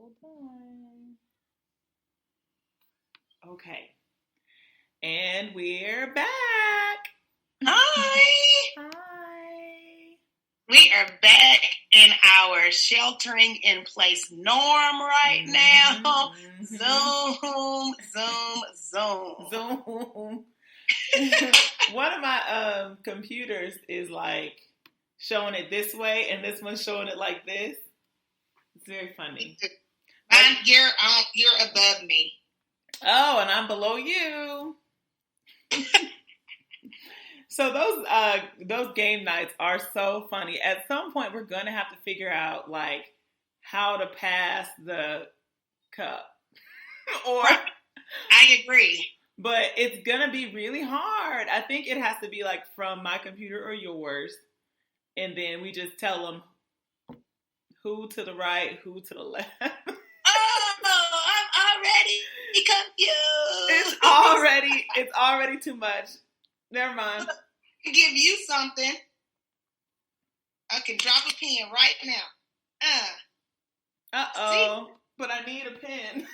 Hold on. Okay. And we're back. Hi. Hi. We are back in our sheltering in place norm right now. Zoom. Zoom. One of my computers is like showing it this way, and this one's showing it like this. It's very funny. Mine, you're above me. Oh, and I'm below you. So those game nights are so funny. At some point, we're gonna have to figure out like how to pass the cup, or I agree. But it's gonna be really hard. I think it has to be like from my computer or yours, and then we just tell them who to the right, who to the left. Oh, I'm already confused. It's already too much. Never mind. Give you something. I can drop a pen right now. Uh-oh. But I need a pen.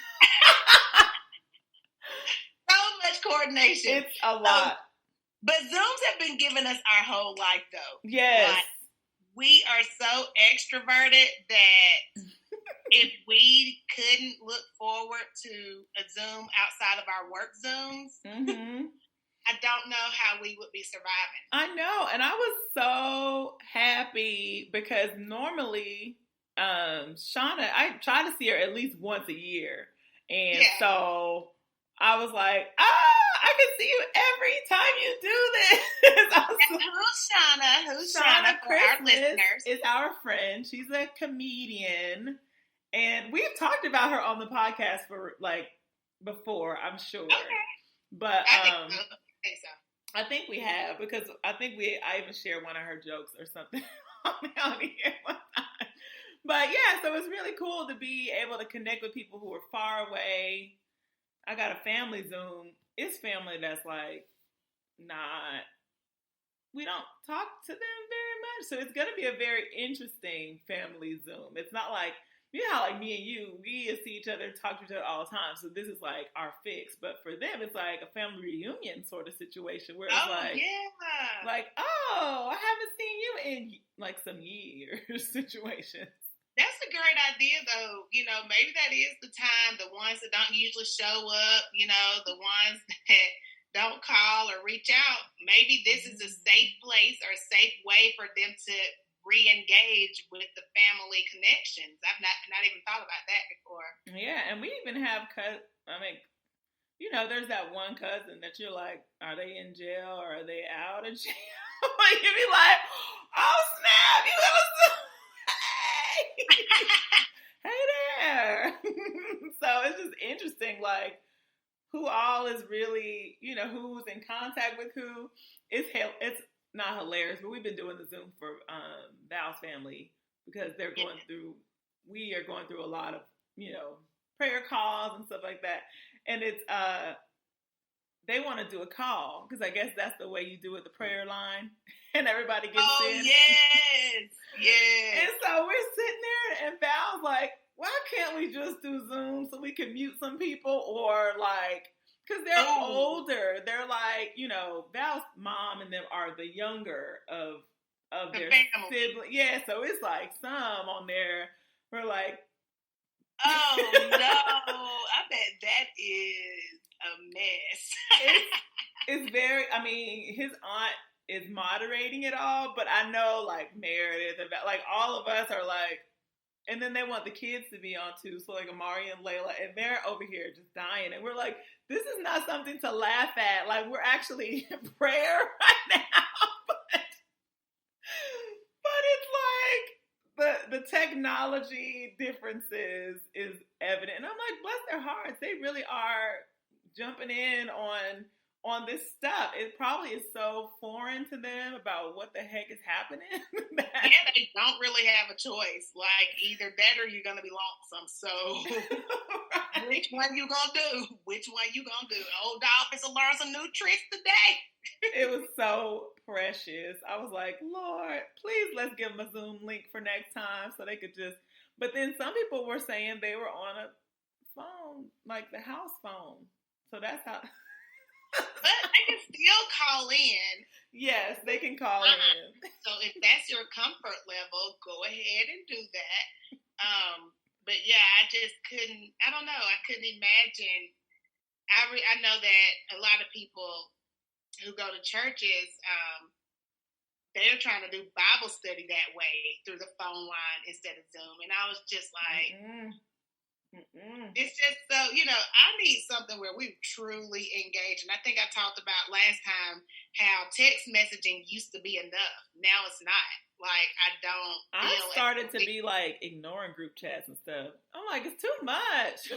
So much coordination. It's a lot. But Zooms have been giving us our whole life, though. Yes. Like, we are so extroverted that if we couldn't look forward to a Zoom outside of our work Zooms, I don't know how we would be surviving. I know. And I was so happy because normally, Shauna, I try to see her at least once a year. And so I was like, I can see you every time you do this. And who's Shauna? Who's Shauna for our listeners? Is our friend. She's a comedian. And we've talked about her on the podcast for like before, I'm sure. Okay. But I think so. I think we have, because I even shared one of her jokes or something on here one time. But yeah, so it's really cool to be able to connect with people who are far away. I got a family Zoom. It's family that's like we don't talk to them very much. So it's going to be a very interesting family Zoom. It's not like, you know how like me and you, we see each other, talk to each other all the time. So this is like our fix. But for them, it's like a family reunion sort of situation where it's like, oh, I haven't seen you in like some years situation. That's a great idea, though. You know, maybe that is the time, the ones that don't usually show up, you know, the ones that don't call or reach out. Maybe this is a safe place or a safe way for them to re-engage with the family connections. I've not even thought about that before. Yeah, and we even have you know, there's that one cousin that you're like, are they in jail or are they out of jail? Like, you'd be like, oh snap, you little hey there. So it's just interesting, like, who all is really, you know, who's in contact with who. It's not hilarious, but we've been doing the Zoom for Val's family because we are going through a lot of, you know, prayer calls and stuff like that. And it's, they want to do a call because I guess that's the way you do it, the prayer line, and everybody gets in. Yes. And so we're sitting there, and Val's like, why can't we just do Zoom so we can mute some people, or like, because they're older. They're like, you know, Val's mom and them are the younger of their siblings. Yeah, so it's like some on there were like, oh no, I bet that is a mess. It's very, I mean, his aunt is moderating it all, but I know like Meredith, like all of us are like, and then they want the kids to be on too. So like Amari and Layla, and they're over here just dying. And we're like, this is not something to laugh at. Like, we're actually in prayer right now. But it's like the technology differences is evident. And I'm like, bless their hearts. They really are jumping in on this stuff. It probably is so foreign to them about what the heck is happening. Yeah, they don't really have a choice. Like, either that or you're going to be lonesome. So, right. Which one you going to do? Old dog is to learn some new tricks today. It was so precious. I was like, Lord, please let's give them a Zoom link for next time so they could just, But then some people were saying they were on a phone, like the house phone. So that's how. But they can still call in. Yes, they can call in. So if that's your comfort level, go ahead and do that. But yeah, I just couldn't. I don't know. I couldn't imagine. I know that a lot of people who go to churches, they're trying to do Bible study that way through the phone line instead of Zoom, and I was just like. It's just so, I need something where we truly engage. And I think I talked about last time how text messaging used to be enough. Now it's not. Like, I started to be like ignoring group chats and stuff. I'm like, it's too much.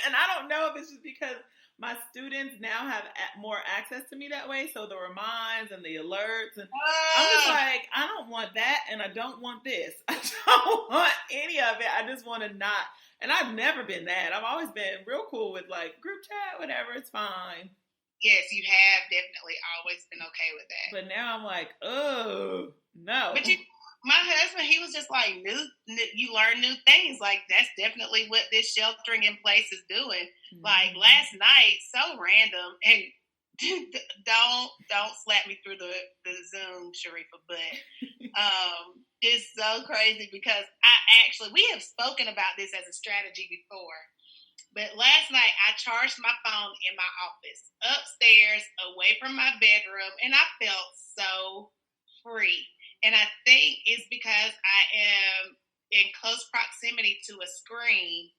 And I don't know if it's just because my students now have more access to me that way. So the reminds and the alerts. And I'm just like, I don't want that. And I don't want this. I don't want any of it. I just want to not. And I've never been that. I've always been real cool with like group chat, whatever, it's fine. Yes, you have definitely always been okay with that. But now I'm like, oh, no. But my husband, he was just like, you learn new things. Like, that's definitely what this sheltering in place is doing. Mm-hmm. Like, last night, so random, and don't slap me through the Zoom, Sharifa, but it's so crazy because we have spoken about this as a strategy before, but last night I charged my phone in my office upstairs away from my bedroom, and I felt so free. And I think it's because I am in close proximity to a screen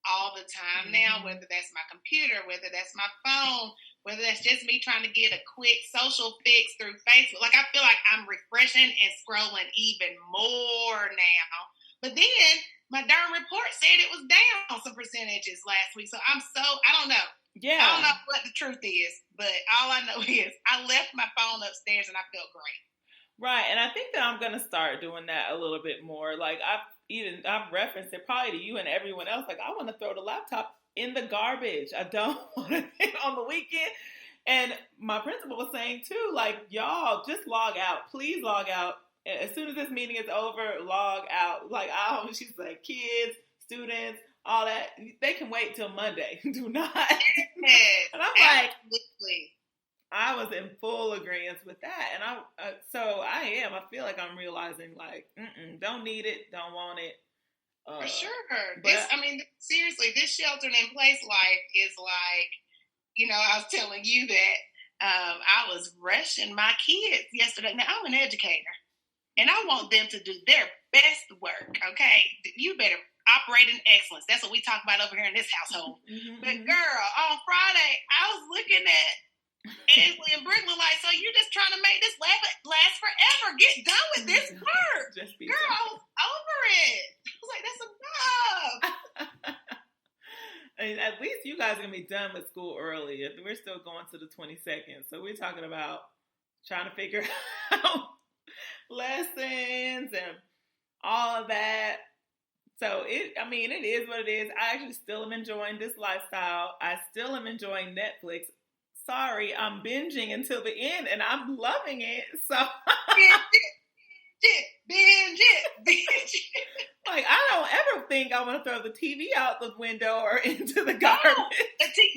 all the time now, whether that's my computer, whether that's my phone, whether that's just me trying to get a quick social fix through Facebook. Like, I feel like I'm refreshing and scrolling even more now. But then my Durham report said it was down some percentages last week. So I don't know. Yeah. I don't know what the truth is, but all I know is I left my phone upstairs and I felt great. Right. And I think that I'm going to start doing that a little bit more. Like, I've referenced it probably to you and everyone else. Like, I want to throw the laptop in the garbage. I don't want it on the weekend. And my principal was saying too, like, y'all just log out. Please log out. As soon as this meeting is over, log out. Like, she's like, kids, students, all that, they can wait till Monday. Do not. Yes, and I'm like, absolutely. I was in full agreement with that. And I feel like I'm realizing, like, don't need it, don't want it. For sure. Seriously, this sheltering in place life is like, I was telling you that I was rushing my kids yesterday. Now, I'm an educator, and I want them to do their best work, okay? You better operate in excellence. That's what we talk about over here in this household. But girl, on Friday, I was looking at Ainsley and Brooklyn like, so you're just trying to make this last forever. Get done with this work. Girl, I was over it. I was like, that's enough. I mean, at least you guys are going to be done with school early. We're still going to the 22nd. So we're talking about trying to figure out lessons and all of that. So it is what it is. I actually still am enjoying this lifestyle. I still am enjoying Netflix. Sorry, I'm binging until the end, and I'm loving it. So binge it. Like, I don't ever think I want to throw the TV out the window or into the garbage.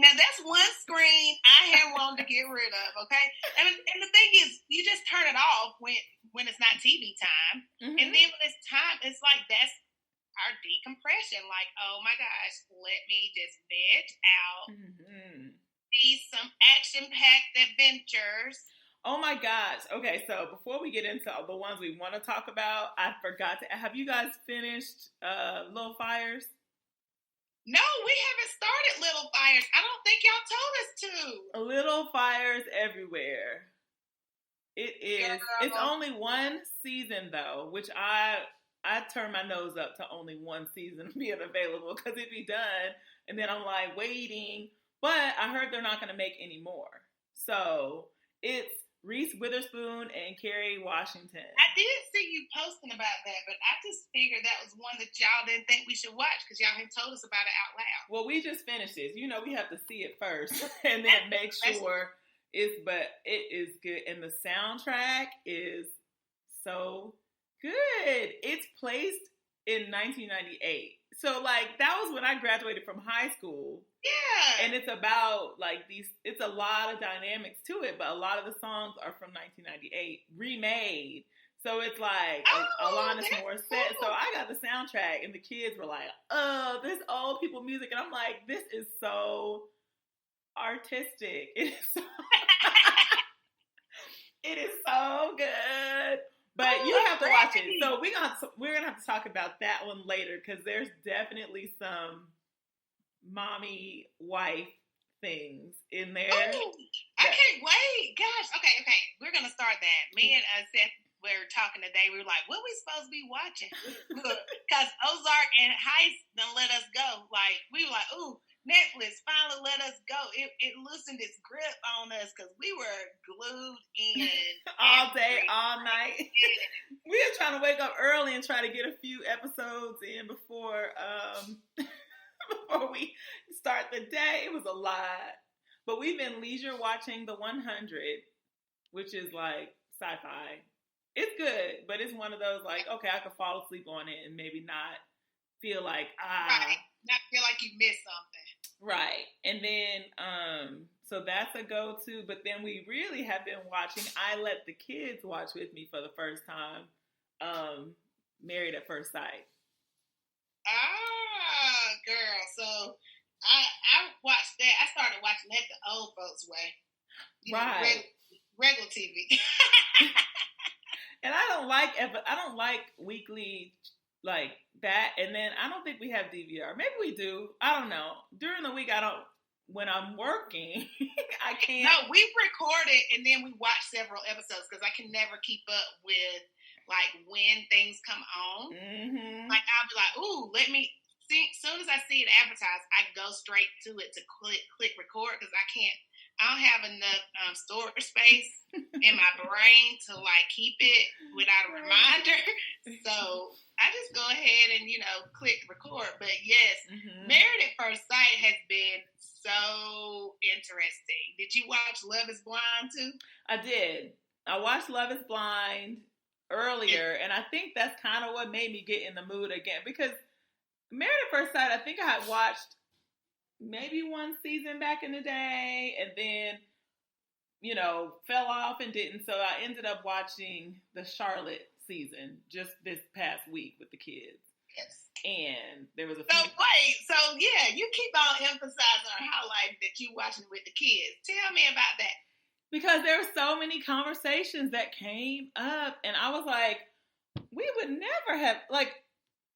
Now, that's one screen I have wanted to get rid of, okay? And the thing is, you just turn it off when it's not TV time. And then when it's time, it's like that's our decompression. Like, oh my gosh, let me just veg out. See some action-packed adventures. Oh my gosh. Okay, so before we get into the ones we want to talk about, I forgot to, have you guys finished Little Fires? No, we haven't started Little Fires. I don't think y'all told us to. Little Fires Everywhere. It is. Girl. It's only one season though, which I turn my nose up to only one season being available because it'd be done. And then I'm like waiting. But I heard they're not going to make any more. So it's Reese Witherspoon and Kerry Washington. I did see you posting about that, but I just figured that was one that y'all didn't think we should watch because y'all had told us about it out loud. Well, we just finished this. We have to see it first and then make sure but it is good. And the soundtrack is so good. It's placed in 1998. So, like, that was when I graduated from high school. Yeah. And it's about, like, it's a lot of dynamics to it, but a lot of the songs are from 1998, remade. So it's like Alanis Morissette. Cool. So I got the soundtrack, and the kids were like, this old people music. And I'm like, this is so artistic. It is so good. But you have to watch it. So we're gonna have to talk about that one later, because there's definitely some mommy wife things in there. Ooh, I can't wait. Gosh. Okay. We're gonna start that. Me and Seth were talking today. We were like, what are we supposed to be watching? Because Ozark and Heist done let us go. Like, we were like, ooh, Netflix finally let us go. It loosened its grip on us because we were glued in all day, all night. We were trying to wake up early and try to get a few episodes in before before we start the day. It was a lot. But we've been leisure watching The 100, which is like sci-fi. It's good, but it's one of those like, okay, I could fall asleep on it and maybe not feel like, Right. Not feel like you missed something. Right. And then, so that's a go-to, but then we really have been watching, I let the kids watch with me for the first time, Married at First Sight. Ah, girl. So I watched that. I started watching that the old folks way. Right. Regular TV. And I don't like weekly like that. And then I don't think we have DVR. Maybe we do. I don't know. During the week, when I'm working, I can't. No, we record it and then we watch several episodes because I can never keep up with like when things come on. Mm-hmm. Like I'll be like, ooh, let me see. As soon as I see it advertised, I go straight to it to click record because I don't have enough storage space in my brain to like keep it without a reminder. So I just go ahead and click record. But yes, Married at First Sight has been so interesting. Did you watch Love Is Blind too? I did. I watched Love Is Blind earlier, and I think that's kind of what made me get in the mood again, because Married at First Sight, I think I had watched maybe one season back in the day, and then fell off and didn't. So I ended up watching the Charlotte season just this past week with the kids. Yes. And there was a few... So yeah, you keep on emphasizing or highlighting that you watching with the kids. Tell me about that. Because there were so many conversations that came up, and I was like, we would never have, like,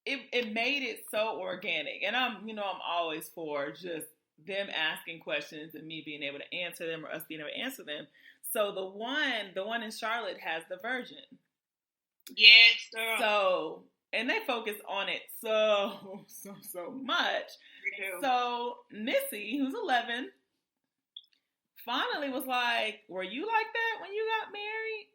it made it so organic. And I'm always for just them asking questions and me being able to answer them, or us being able to answer them. So the one in Charlotte has the virgin. Yes, girl. So, and they focus on it so much. So Missy, who's 11, finally was like, were you like that when you got married?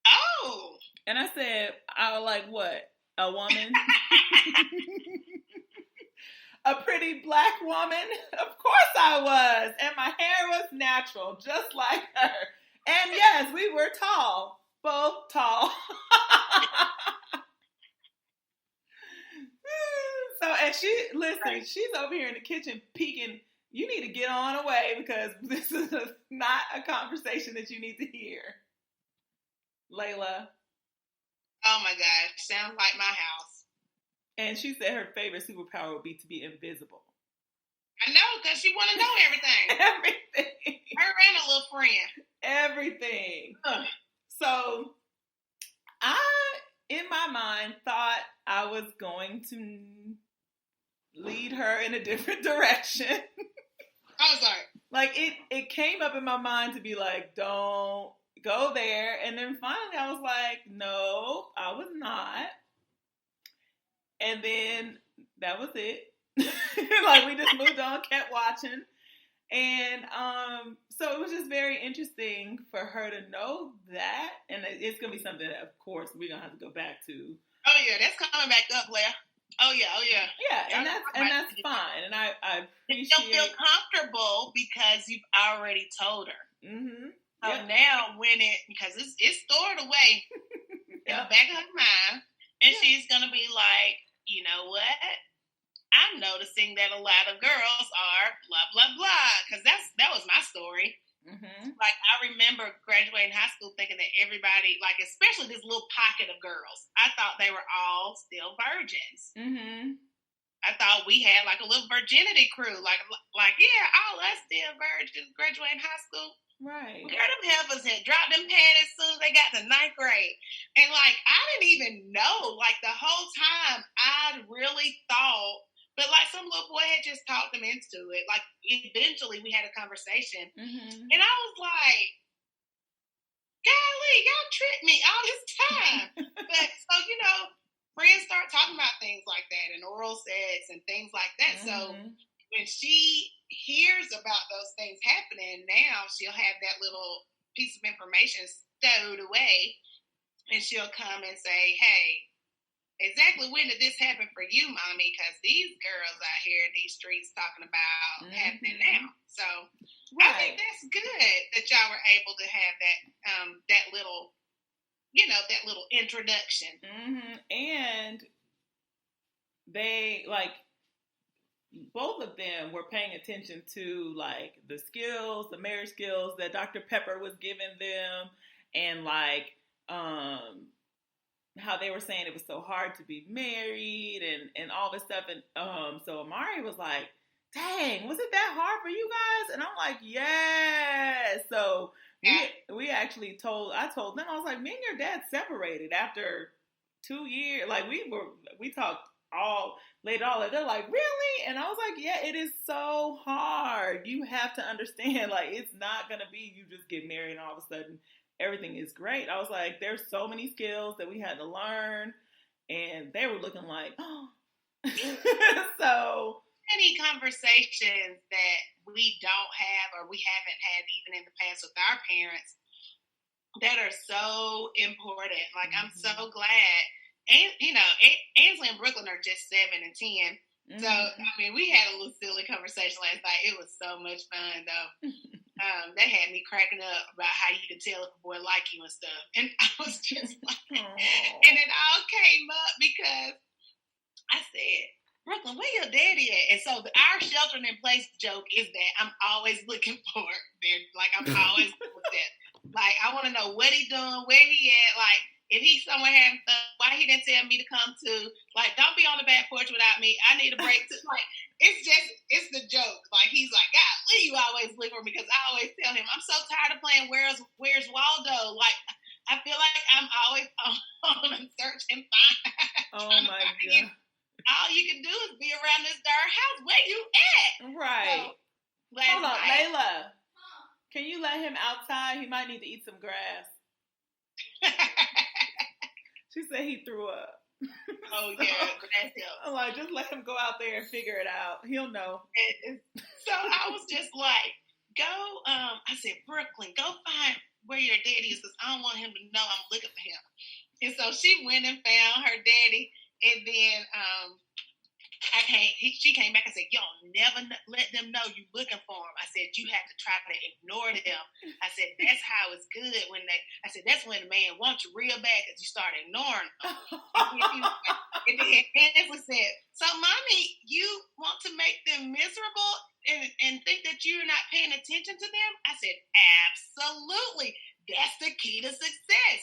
Oh. And I said, I was like, what? A woman? A pretty black woman? Of course I was. And my hair was natural, just like her. And yes, we were tall. Both tall. So, and she's over here in the kitchen peeking. You need to get on away because this is not a conversation that you need to hear. Layla. Oh my gosh, sounds like my house. And she said her favorite superpower would be to be invisible. I know, because she want to know everything. Everything. Her and a little friend. Everything. So, I, in my mind, thought I was going to lead her in a different direction. I'm sorry. Like, it came up in my mind to be like, don't go there. And then finally I was like, no, I was not. And then that was it. Like, we just moved on, kept watching. And so it was just very interesting for her to know that. And it's going to be something that, of course, we're going to have to go back to. Oh, yeah, that's coming back up, Blair. Oh, yeah. Yeah, and that's fine. And I appreciate it. You'll feel comfortable because you've already told her. Mm-hmm. So now because it's stored away in the back of her mind, and she's going to be like, you know what? I'm noticing that a lot of girls are blah, blah, blah. Because that was my story. Mm-hmm. Like, I remember graduating high school thinking that everybody, like, especially this little pocket of girls, I thought they were all still virgins. Mm-hmm. I thought we had, like, a little virginity crew. Like yeah, all us still virgins graduating high school. Right. Girl, them heifers had dropped them panties as soon as they got to 9th grade. And, like, I didn't even know. Like, the whole time, I really thought, but, like, some little boy had just talked them into it. Like, eventually we had a conversation. Mm-hmm. And I was like, golly, y'all tricked me all this time. But, so, you know, friends start talking about things like that and oral sex and things like that. Mm-hmm. So when she hears about those things happening, now she'll have that little piece of information stowed away, and she'll come and say, hey, exactly when did this happen for you, mommy? Because these girls out here in these streets talking about happening now. So I think that's good that y'all were able to have that little, you know, that little introduction. Mm-hmm. And they, like, both of them were paying attention to, like, the skills, the marriage skills that Dr. Pepper was giving them, and, like, how they were saying it was so hard to be married and all this stuff. And so Amari was like, dang, was it that hard for you guys? And I'm like, yes. So we actually I told them, I was like, me and your dad separated after 2 years. Like, we talked later all that. They're like, really? And I was like, yeah, it is so hard. You have to understand, like, it's not going to be you just get married and all of a sudden everything is great. I was like, there's so many skills that we had to learn. And they were looking like, oh. So many conversations that we don't have or we haven't had even in the past with our parents that are so important. Like, I'm so glad. And, you know, Ainsley and Brooklyn are just 7 and 10. So, I mean, we had a little silly conversation last night. It was so much fun, though. That had me cracking up about how you can tell if a boy like you and stuff. And I was just like, and it all came up because I said, Brooklyn, where your daddy at? And so our sheltering in place joke is that I'm always looking for it. Like, I'm always with that. Like, I want to know what he doing, where he at. Like, if he's somewhere having fun, why he didn't tell me to come to? Like, don't be on the back porch without me. I need a break. Like, it's the joke. Like, he's like, God, you always look for me, because I always tell him, I'm so tired of playing Where's Waldo? Like, I feel like I'm always on a search and find. Oh my God. All you can do is be around this darn house. Where you at? Right. So, hold on, Layla. Can you let him outside? He might need to eat some grass. She said he threw up. Oh, yeah, grass helps. I'm like, just let him go out there and figure it out. He'll know. So I was just like, go, I said, Brooklyn, go find where your daddy is, because I don't want him to know I'm looking for him. And so she went and found her daddy, and then she came back and said, y'all never let them know you looking for them. I said, you have to try to ignore them. I said, that's how it's good I said, that's when a man wants you real bad, because you start ignoring them. And then Ansley said, so mommy, you want to make them miserable and think that you're not paying attention to them? I said, absolutely. That's the key to success.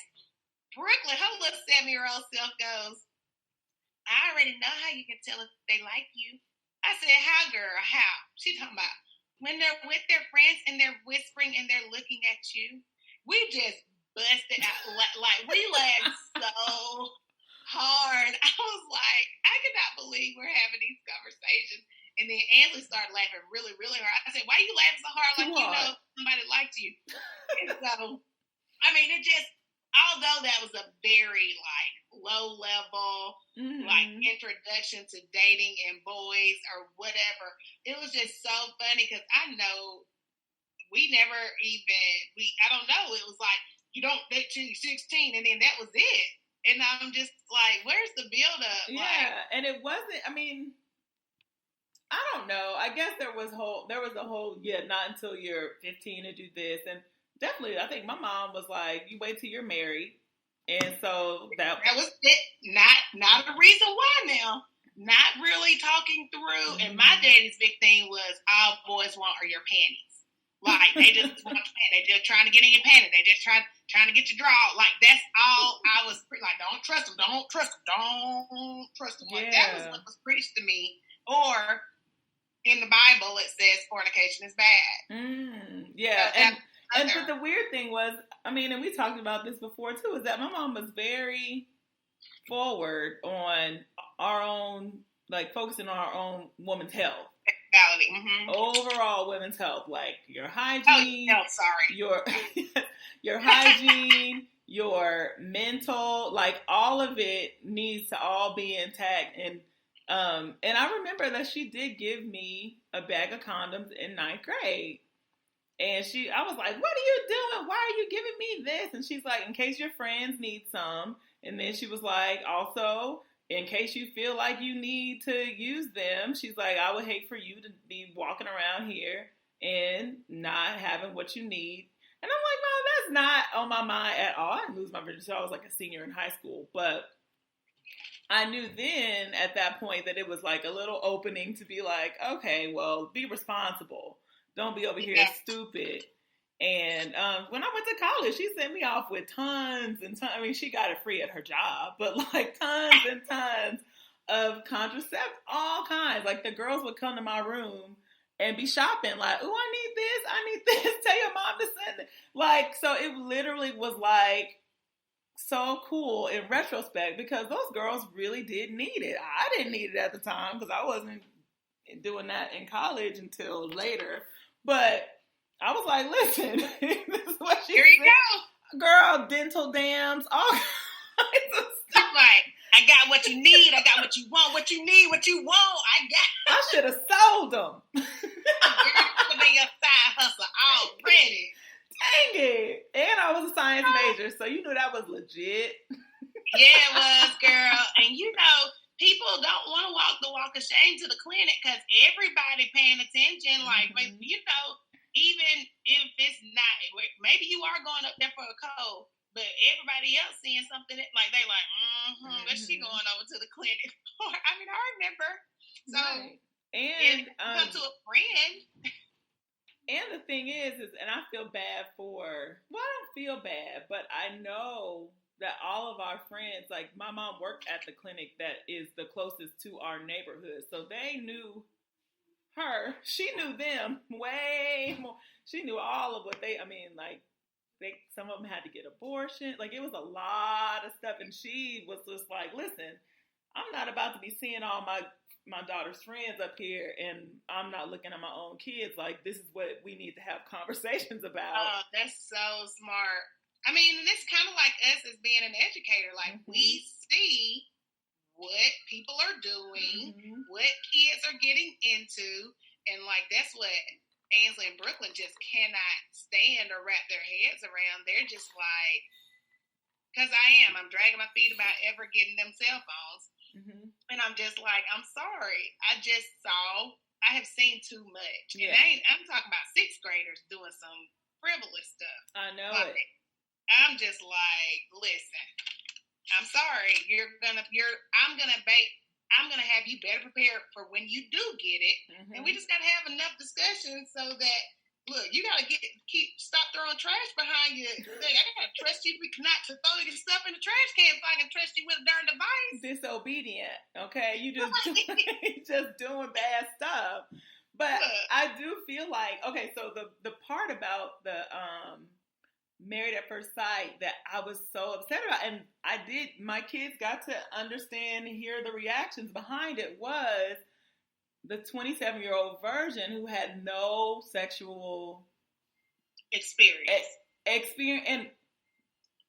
Brooklyn, her little 7-year-old self goes, I already know how you can tell if they like you. I said, how, girl? How? She talking about when they're with their friends and they're whispering and they're looking at you. We just busted out. Like, we laughed so hard. I was like, I cannot believe we're having these conversations. And then Ansley started laughing really, really hard. I said, why are you laughing so hard? Like, you know somebody liked you. And so, I mean, it just, although that was a very, like, low level, like, introduction to dating and boys or whatever, it was just so funny, because I know we never even, I don't know, it was like, you don't date till you're 16, and then that was it. And I'm just like, where's the build up? Yeah, like, and it wasn't, I mean, I don't know. I guess there was a whole, not until you're 15 to do this. And definitely, I think my mom was like, you wait till you're married. And so that was it. Not a reason why now. not really talking through. And my daddy's big thing was all boys want are your panties. Like, they just want your panties. They just trying to get in your panties. They just trying to get you draw. Like, that's all I was like, don't trust them. Don't trust them. Don't trust them. Like, that was what was preached to me. Or in the Bible, it says fornication is bad. Yeah. And but the weird thing was, I mean, and we talked about this before too, is that my mom was very forward on our own, like focusing on our own woman's health. Overall women's health, like your hygiene, your hygiene, your mental, like all of it needs to all be intact. And I remember that she did give me a bag of condoms in 9th grade. And I was like, what are you doing? Why are you giving me this? And she's like, in case your friends need some. And then she was like, also, in case you feel like you need to use them, she's like, I would hate for you to be walking around here and not having what you need. And I'm like, no, that's not on my mind at all. I didn't lose my virginity. So I was like a senior in high school. But I knew then at that point that it was like a little opening to be like, okay, well, be responsible. Don't be over here stupid. And when I went to college, she sent me off with tons and tons. I mean, she got it free at her job, but like tons and tons of contraceptives, all kinds. Like the girls would come to my room and be shopping like, oh, I need this. Tell your mom to send it. Like, so it literally was like so cool in retrospect because those girls really did need it. I didn't need it at the time because I wasn't doing that in college until later. But I was like, listen, this is what she said. Here you go. Girl, dental dams, all kinds of stuff. Like, I got what you need. I got what you want. What you need, what you want. I should have sold them. You're be your side hustle already. Dang it. And I was a science major, so you knew that was legit. Yeah, it was, girl. And you know, people don't want to walk the walk of shame to the clinic because everybody paying attention. Like, you know, even if it's not, maybe you are going up there for a cold, but everybody else seeing something that, like, they like, what's she going over to the clinic for? I mean, I remember. So, and come to a friend. And the thing is, and I feel bad I don't feel bad, but I know that all of our friends, like my mom worked at the clinic that is the closest to our neighborhood. So they knew her. She knew them way more. She knew all of what some of them had to get abortion. Like it was a lot of stuff. And she was just like, listen, I'm not about to be seeing all my daughter's friends up here and I'm not looking at my own kids. Like this is what we need to have conversations about. Oh, that's so smart. I mean, and it's kind of like us as being an educator. Like, we see what people are doing, what kids are getting into, and, like, that's what Ainsley and Brooklyn just cannot stand or wrap their heads around. They're just like, because I'm dragging my feet about ever getting them cell phones. And I'm just like, I'm sorry. I have seen too much. Yeah. And I'm talking about 6th graders doing some frivolous stuff. I know like, it. I'm just like, listen, I'm sorry. I'm gonna have you better prepared for when you do get it. And we just gotta have enough discussion so that, look, you gotta stop throwing trash behind you. I gotta trust you not to throw your stuff in the trash can if I can trust you with a darn device. Disobedient, okay? You just doing bad stuff. But I do feel like, okay, so the part about the Married at First Sight that I was so upset about, and my kids got to understand and hear the reactions behind it, was the 27-year-old virgin who had no sexual experience. And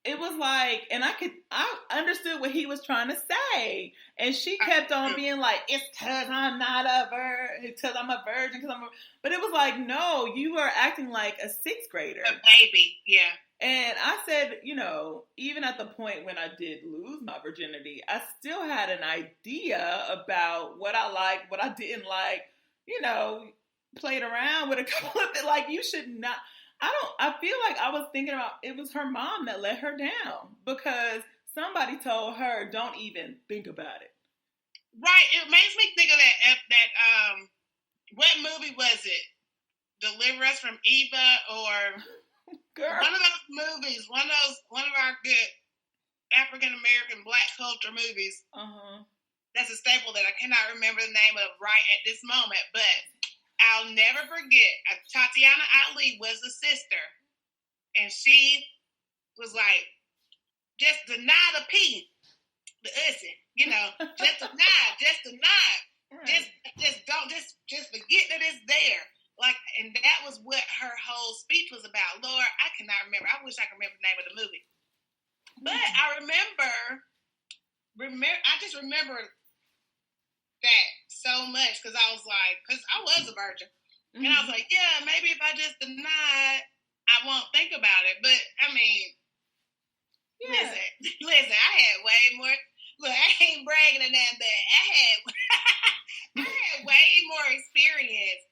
it was like, and I understood what he was trying to say. And she kept on being like, it's because I'm not a virgin, because I'm a virgin, but it was like, no, you are acting like a 6th grader. A baby, yeah. And I said, you know, even at the point when I did lose my virginity, I still had an idea about what I liked, what I didn't like, you know, played around with a couple of it. Like, you should not. I feel like I was thinking about, it was her mom that let her down because somebody told her, don't even think about it. Right. It makes me think of that what movie was it? Deliver Us from Eva, or Girl. one of those movies, one of our good African American Black culture movies. That's a staple that I cannot remember the name of right at this moment, but I'll never forget. Tatiana Ali was the sister, and she was like, just deny the P, the ussing, you know, just deny, right. just forget that it's there. Like, and that was what her whole speech was about. Lord, I cannot remember. I wish I could remember the name of the movie. But I I just remember that so much because I was like, because I was a virgin. And I was like, yeah, maybe if I just deny it, I won't think about it. But, I mean, listen, I had way more. Look, I ain't bragging on that, but I had way more experience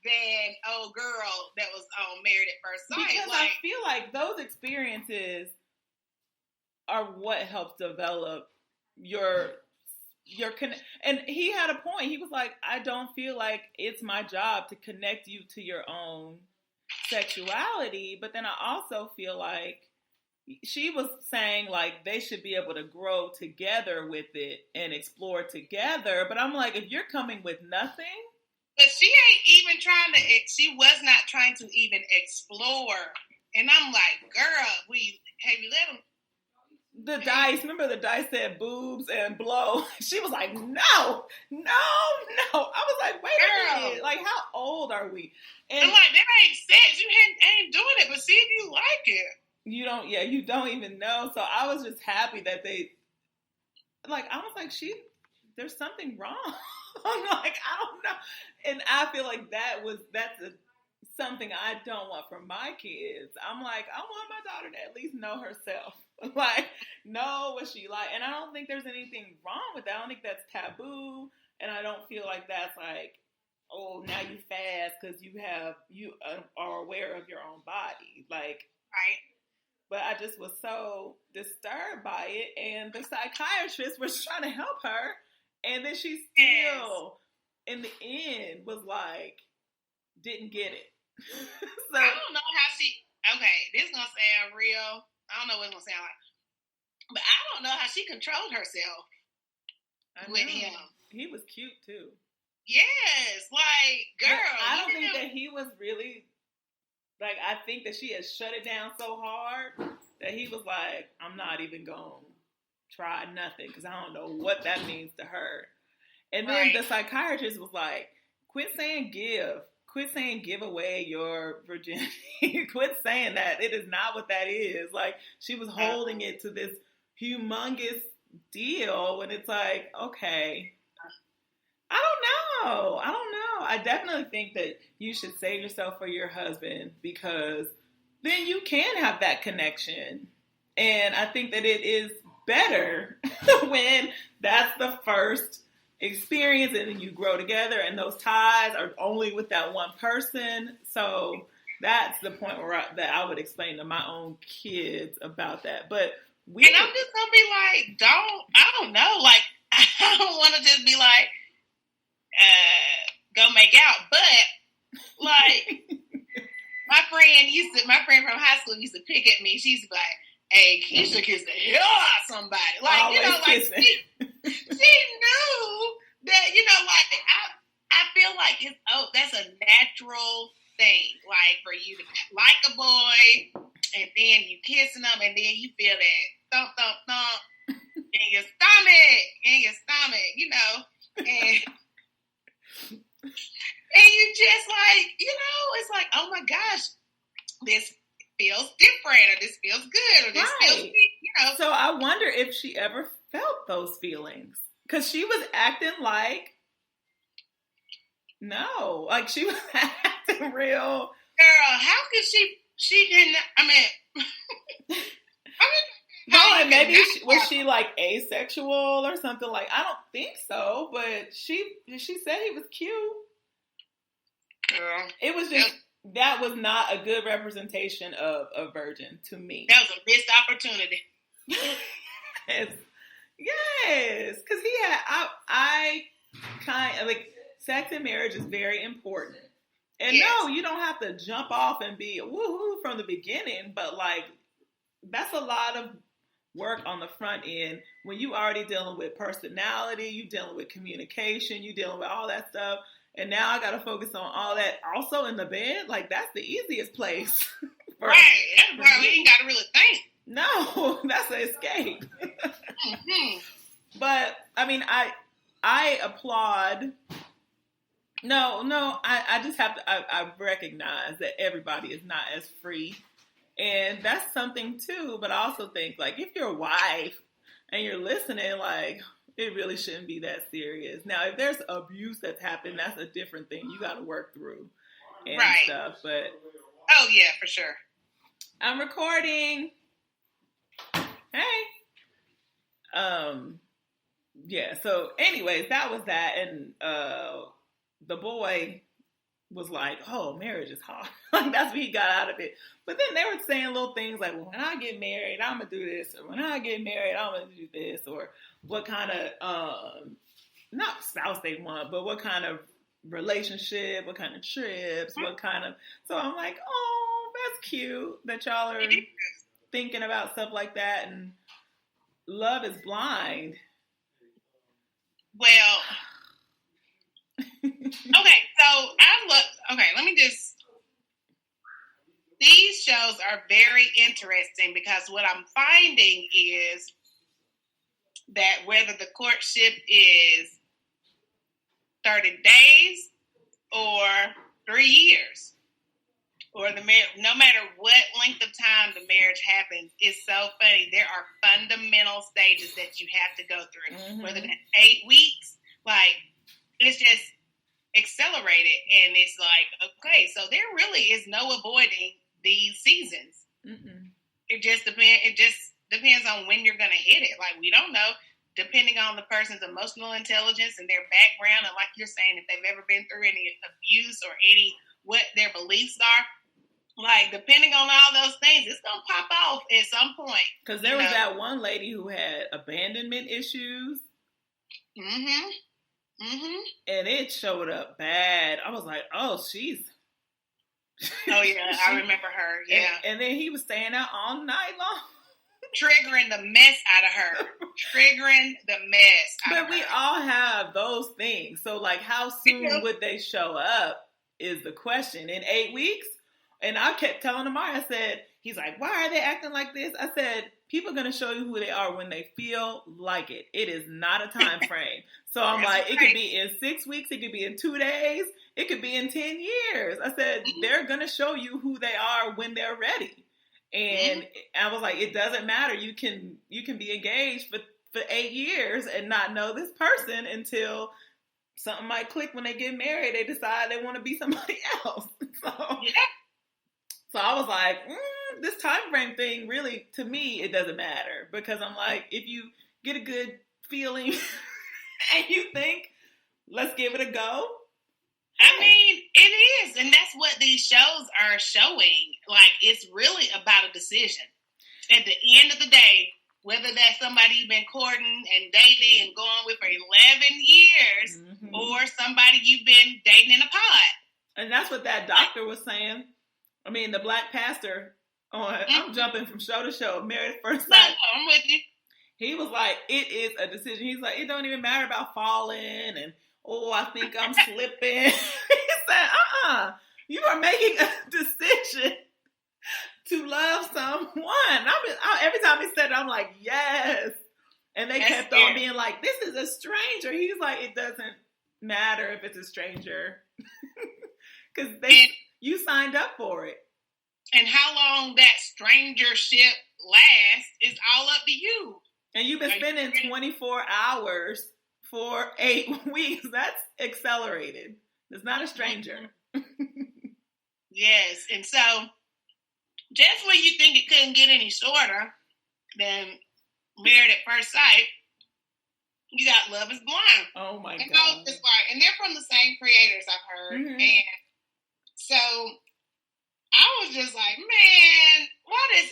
than old girl that was on Married at First Sight. Because I feel like those experiences are what helps develop your and he had a point. He was like, I don't feel like it's my job to connect you to your own sexuality, but then I also feel like she was saying like they should be able to grow together with it and explore together. But I'm like, if you're coming with nothing, but she ain't even she was not trying to even explore. And I'm like, girl, have you let them? The dice, remember the dice said boobs and blow? She was like, no. I was like, wait a minute. Like, how old are we? And I'm like, that ain't sex. You ain't doing it, but see if you like it. You don't even know. So I was just happy that I was like, there's something wrong. I'm like, I don't know. And I feel like that's something I don't want for my kids. I'm like, I want my daughter to at least know herself. Like, know what she like. And I don't think there's anything wrong with that. I don't think that's taboo. And I don't feel like that's like, oh, now you fast because you are aware of your own body. Like, right. But I just was so disturbed by it. And the psychiatrist was trying to help her. And then she still, in the end, was like, didn't get it. So I don't know how this is going to sound real. I don't know what it's going to sound like. But I don't know how she controlled herself with him. He was cute, too. Yes. Like, girl. But I don't think that he was really, like, I think that she had shut it down so hard that he was like, I'm not even going to try nothing because I don't know what that means to her. And then the psychiatrist was like, quit saying give away your virginity. Quit saying that. It is not what that is. Like, she was holding it to this humongous deal when it's like, okay, I don't know. I definitely think that you should save yourself for your husband because then you can have that connection. And I think that it is better when that's the first experience and then you grow together and those ties are only with that one person. So that's the point that I would explain to my own kids about that. But and I'm just gonna be like, I don't know, like I don't want to just be like, go make out, but like my friend from high school used to pick at me. She used to be like, hey, Keisha kissed the hell out of somebody. Like, always, you know, like she knew that, you know, like I feel like that's a natural thing. Like for you to like a boy and then you kissing them and then you feel that thump, thump, thump in your stomach, you know, and you just like, you know, it's like, oh my gosh, this feels different or this feels good or this feels, you know. So I wonder if she ever felt those feelings because she was acting like, no, like she was acting real. Girl, how could she didn't, I mean, no, and maybe was she like asexual or something? Like, I don't think so, but she said he was cute. Girl, it was just that was not a good representation of a virgin to me. That was a missed opportunity. Yes, because he had I kind of like sex and marriage is very important. And Yes. no, you don't have to jump off and be woohoo from the beginning, but like that's a lot of work on the front end when you already dealing with personality, you dealing with communication, you dealing with all that stuff. And now I got to focus on all that also in the bed. Like that's the easiest place. Right. That's why we ain't got to really think. No, that's an escape. Mm-hmm. But I mean, I applaud. No, I just have to. I recognize that everybody is not as free, and that's something too. But I also think like if you're a wife and you're listening, like it really shouldn't be that serious. Now, if there's abuse that's happened, that's a different thing. You got to work through and Right. stuff. But Oh yeah, for sure. I'm recording. Hey. Yeah. So, anyways, that was that, and the boy was like, "Oh, marriage is hard." Like that's what he got out of it. But then they were saying little things like, "Well, when I get married, I'm gonna do this," or "When I get married, I'm gonna do this," or what kind of not spouse they want, but what kind of relationship, what kind of trips, what kind of. So I'm like, "Oh, that's cute that y'all are thinking about stuff like that." And love is blind. Well, okay, so let me just. These shows are very interesting because what I'm finding is that whether the courtship is 30 days or 3 years, or no matter what length of time the marriage happens, it's so funny. There are fundamental stages that you have to go through. Mm-hmm. Whether that's 8 weeks, like it's just accelerated, and it's like okay, so there really is no avoiding these seasons. Mm-mm. It just depends on when you're gonna hit it. Like we don't know, depending on the person's emotional intelligence and their background, and like you're saying, if they've ever been through any abuse or any what their beliefs are. Like, depending on all those things, it's going to pop off at some point. Because there was that one lady who had abandonment issues. Mm-hmm. Mm-hmm. And it showed up bad. I was like, oh, she's... Oh, yeah. I remember her. Yeah. And then he was staying out all night long. Triggering the mess out of her. Triggering the mess out of her. But we all have those things. So, like, how soon would they show up is the question. In 8 weeks? And I kept telling Amari, I said, he's like, why are they acting like this? I said, people are going to show you who they are when they feel like it. It is not a time frame. So I'm like, it could be in 6 weeks. It could be in 2 days. It could be in 10 years. I said, they're going to show you who they are when they're ready. And I was like, it doesn't matter. You can be engaged for 8 years and not know this person until something might click when they get married. They decide they want to be somebody else. So I was like, this time frame thing, really, to me, it doesn't matter. Because I'm like, if you get a good feeling and you think, let's give it a go. I mean, it is. And that's what these shows are showing. Like, it's really about a decision. At the end of the day, whether that's somebody you've been courting and dating and going with for 11 years or somebody you've been dating in a pod. And that's what that doctor was saying. I mean, the black pastor on, I'm jumping from show to show, Married at First Sight. I'm with you. He was like, it is a decision. He's like, it don't even matter about falling and, oh, I think I'm slipping. He said, you are making a decision to love someone. Every time he said it, I'm like, yes. And they kept on being like, this is a stranger. He's like, it doesn't matter if it's a stranger. Because you signed up for it. And how long that strangership lasts is all up to you. And you've been spending 24 hours for 8 weeks. That's accelerated. It's not a stranger. Yes. And so, just when you think it couldn't get any shorter than Married at First Sight, you got Love is Blind. Oh, my God. And they're from the same creators, I've heard. And so I was just like, man, what is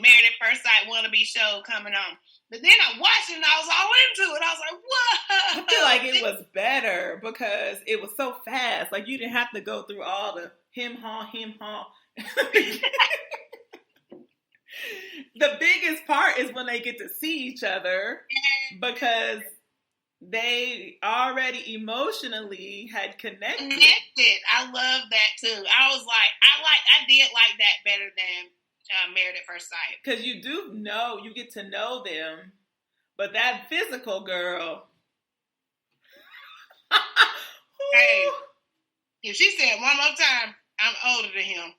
Married at First Sight wannabe show coming on? But then I watched it and I was all into it. I was like, whoa. I feel like it was better because it was so fast. Like, you didn't have to go through all the him, haw. The biggest part is when they get to see each other because they already emotionally had connected. I love that too. I was like, I did like that better than Married at First Sight. Because you do know, you get to know them, but that physical girl. Hey, if she said one more time, I'm older than him.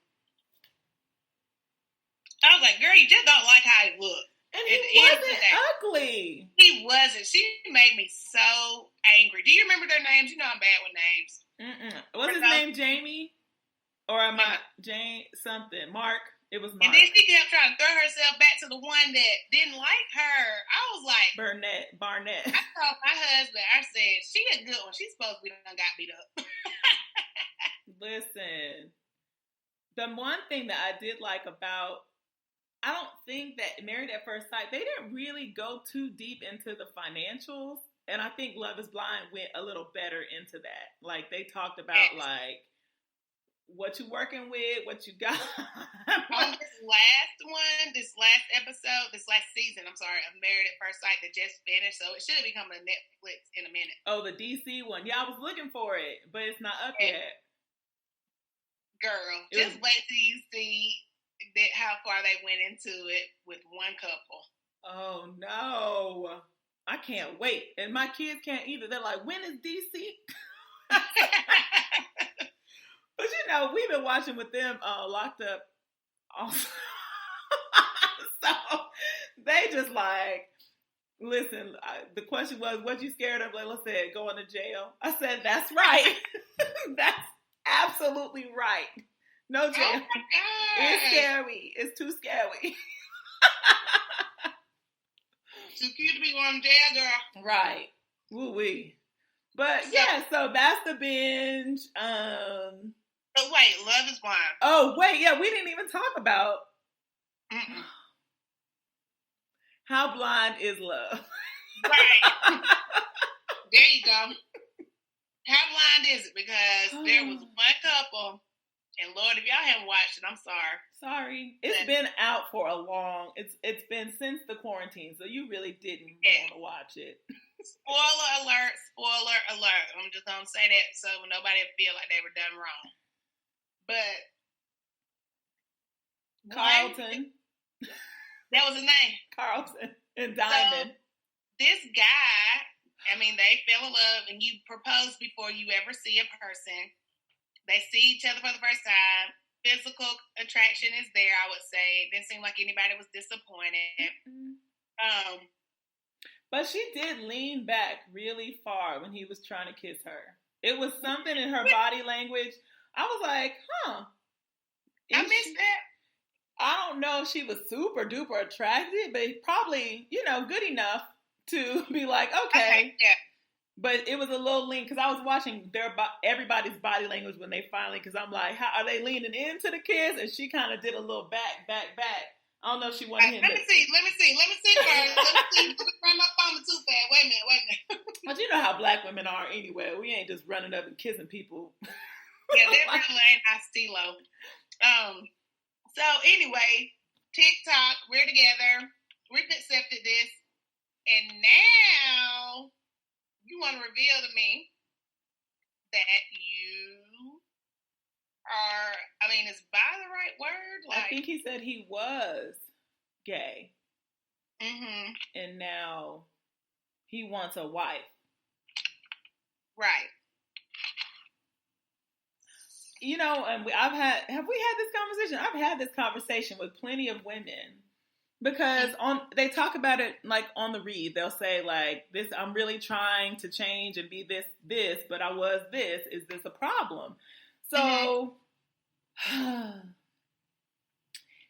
I was like, girl, you just don't like how he looked. And he wasn't ugly. He wasn't. She made me so angry. Do you remember their names? You know I'm bad with names. What's his name? Jamie? Or am I Jane something? Mark? It was Mark. And then she kept trying to throw herself back to the one that didn't like her. I was like... Barnett. I told my husband, I said, she a good one. She's supposed to be done got beat up. Listen. The one thing that I did like about... I don't think that Married at First Sight, they didn't really go too deep into the financials. And I think Love is Blind went a little better into that. Like, they talked about, like, what you working with, what you got. On this last season, of Married at First Sight that just finished. So it should be coming to Netflix in a minute. Oh, the DC one. Yeah, I was looking for it, but it's not up yet. Girl, just wait till you see... how far they went into it with one couple. Oh no, I can't wait, and my kids can't either. They're like, when is DC? But you know, we've been watching with them Locked Up also. So they just like, listen, the question was, what you scared of? Layla said, going to jail. I said, that's right. That's absolutely right. No jail. Oh my God. It's scary. It's too scary. Too cute to be going to jail, girl. Right. Woo-wee. But yeah, so that's the binge. But wait, Love is Blind. Oh, wait, yeah, we didn't even talk about how blind is love. Right. There you go. How blind is it? Because there was one couple. And Lord, if y'all haven't watched it, I'm sorry. Sorry. It's been out for a long... It's been since the quarantine, so you really didn't want to watch it. Spoiler alert, spoiler alert. I'm just going to say that so nobody feel like they were done wrong. But... Carlton. That was his name. Carlton and Diamond. So, this guy, I mean, they fell in love, and you propose before you ever see a person. They see each other for the first time. Physical attraction is there, I would say. It didn't seem like anybody was disappointed. But she did lean back really far when he was trying to kiss her. It was something in her body language. I was like, I missed that. I don't know if she was super duper attractive, but probably, good enough to be like, okay. Yeah. But it was a little lean because I was watching everybody's body language when they finally, because I'm like, how are they leaning into the kiss? And she kind of did a little back. I don't know if she wanted him. Let me see first. Let me see. Run my phone too fast. Wait a minute. But you know how black women are anyway. We ain't just running up and kissing people. Yeah, they're really ain't our stilo. So anyway, TikTok, we're together. We've accepted this. And now... you want to reveal to me that you are, is bi the right word? I think he said he was gay. Mm-hmm. And now he wants a wife. Right. And have we had this conversation? I've had this conversation with plenty of women. Because they talk about it like on the read. They'll say like this, I'm really trying to change and be this, but I was this. Is this a problem? So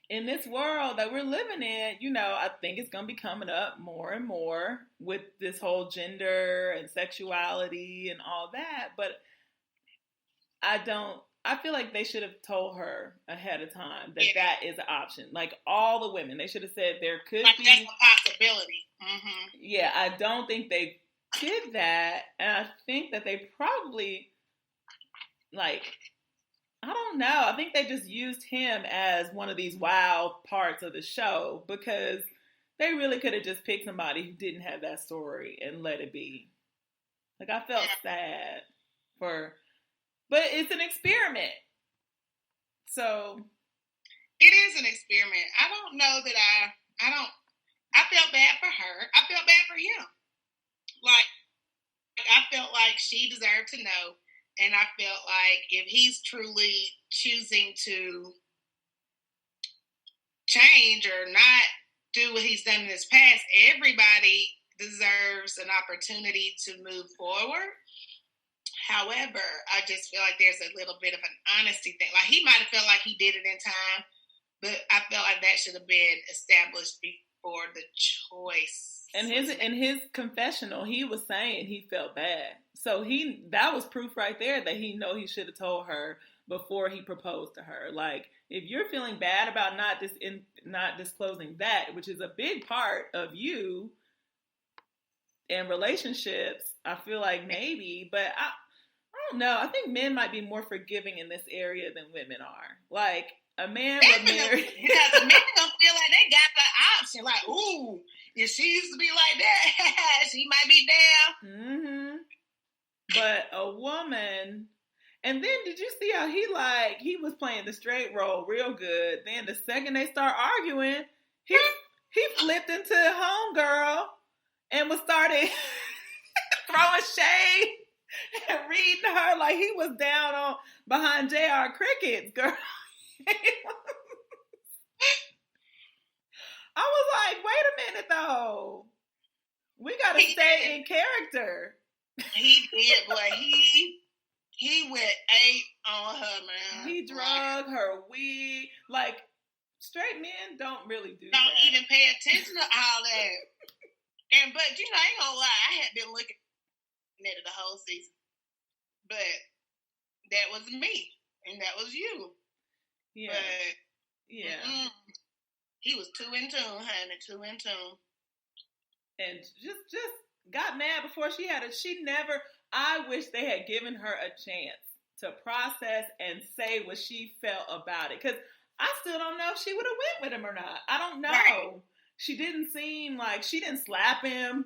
in this world that we're living in, I think it's going to be coming up more and more with this whole gender and sexuality and all that. But I feel like they should have told her ahead of time that that is an option. Like all the women, they should have said there could be. That's a ability. Mm-hmm. Yeah, I don't think they did that, and I think that they probably, like, I don't know. I think they just used him as one of these wild parts of the show because they really could have just picked somebody who didn't have that story and let it be. Like, I felt sad but it's an experiment. So it is an experiment. I don't know that I felt bad for her. I felt bad for him. Like, I felt like she deserved to know. And I felt like if he's truly choosing to change or not do what he's done in his past, everybody deserves an opportunity to move forward. However, I just feel like there's a little bit of an honesty thing. Like, he might have felt like he did it in time, but I felt like that should have been established before the choice. And in his confessional, he was saying he felt bad. So that was proof right there that he should have told her before he proposed to her. Like, if you're feeling bad about not disclosing that, which is a big part of you in relationships, I feel like maybe, but I don't know. I think men might be more forgiving in this area than women are. Like, a man would marry. Because men don't feel like they got the option. Like, ooh, if she used to be like that, she might be down. Mm-hmm. But a woman, and then did you see how he was playing the straight role real good. Then the second they start arguing, he flipped into homegirl and started throwing shade and reading her like he was down behind J.R. Crickets, girl. I was like, wait a minute though. We gotta stay in character. He did, but he went 8 on her, man. He drug her weed. Like, straight men don't really do that. Don't even pay attention to all that. But I ain't gonna lie, I had been looking at it the whole season. But that was me, and that was you. Yeah. But yeah. He was 2 in tune, honey, 2 in tune. And just got mad before she I wish they had given her a chance to process and say what she felt about it. Because I still don't know if she would have went with him or not. I don't know. Right. She didn't seem like, she didn't slap him.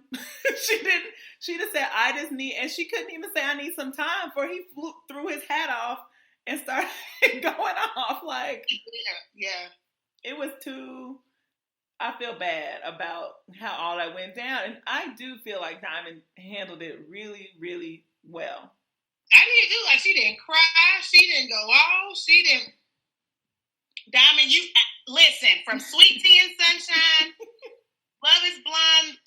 She just said, I just need, and she couldn't even say, I need some time before he threw his hat off and started going off. Like, yeah. It was I feel bad about how all that went down. And I do feel like Diamond handled it really, really well. I did too. Like, she didn't cry. She didn't go off. She didn't. Diamond, you listen, from Sweet Tea and Sunshine, Love is Blind,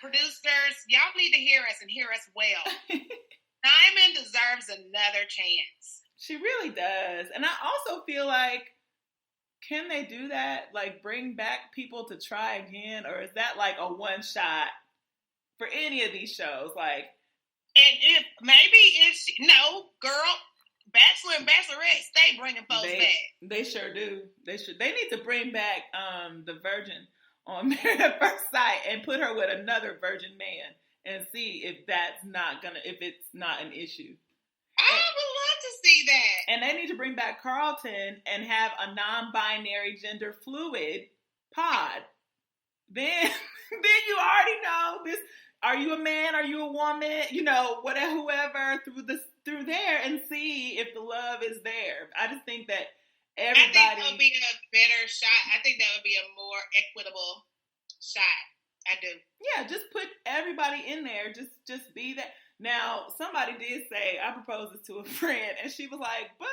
producers, y'all need to hear us and hear us well. Diamond deserves another chance. She really does. And I also feel like, can they do that? Like, bring back people to try again? Or is that like a one shot for any of these shows? Like, and no, girl, Bachelor and Bachelorette stay bringing folks back. They sure do. They need to bring back the virgin on Married at First Sight and put her with another virgin man and see if it's not an issue. I would love to see that. And they need to bring back Carlton and have a non-binary, gender fluid pod. Then you already know this. Are you a man? Are you a woman? Whoever through there, and see if the love is there. I just think that everybody. I think that would be a better shot. I think that would be a more equitable shot. I do. Yeah, just put everybody in there. Just be that. Now, somebody did say, I proposed this to a friend, and she was like, but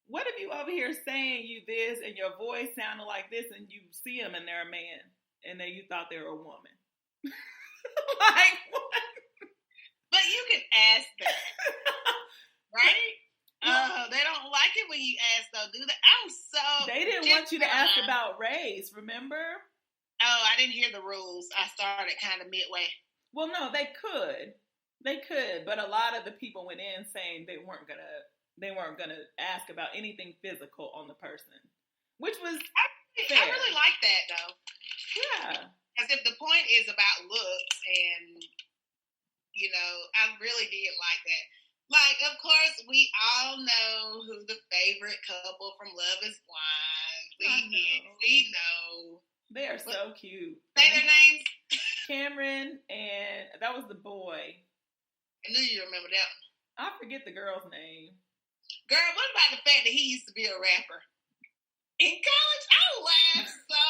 what if you over here saying you this, and your voice sounded like this, and you see them and they're a man, and then you thought they were a woman? Like, what? But you can ask that, right? They don't like it when you ask, though, do they? They didn't want you to ask about race, remember? Oh, I didn't hear the rules. I started kind of midway. Well, no, they could, but a lot of the people went in saying they weren't gonna ask about anything physical on the person, which was fair. I really like that though. Yeah. Because if the point is about looks and, you know, I really did like that. Like, of course, we all know who the favorite couple from Love is Blind. We know. They are so cute. Say their names. Cameron, and that was the boy. I knew you remember that one. I forget the girl's name. Girl, what about the fact that he used to be a rapper? In college, I laughed so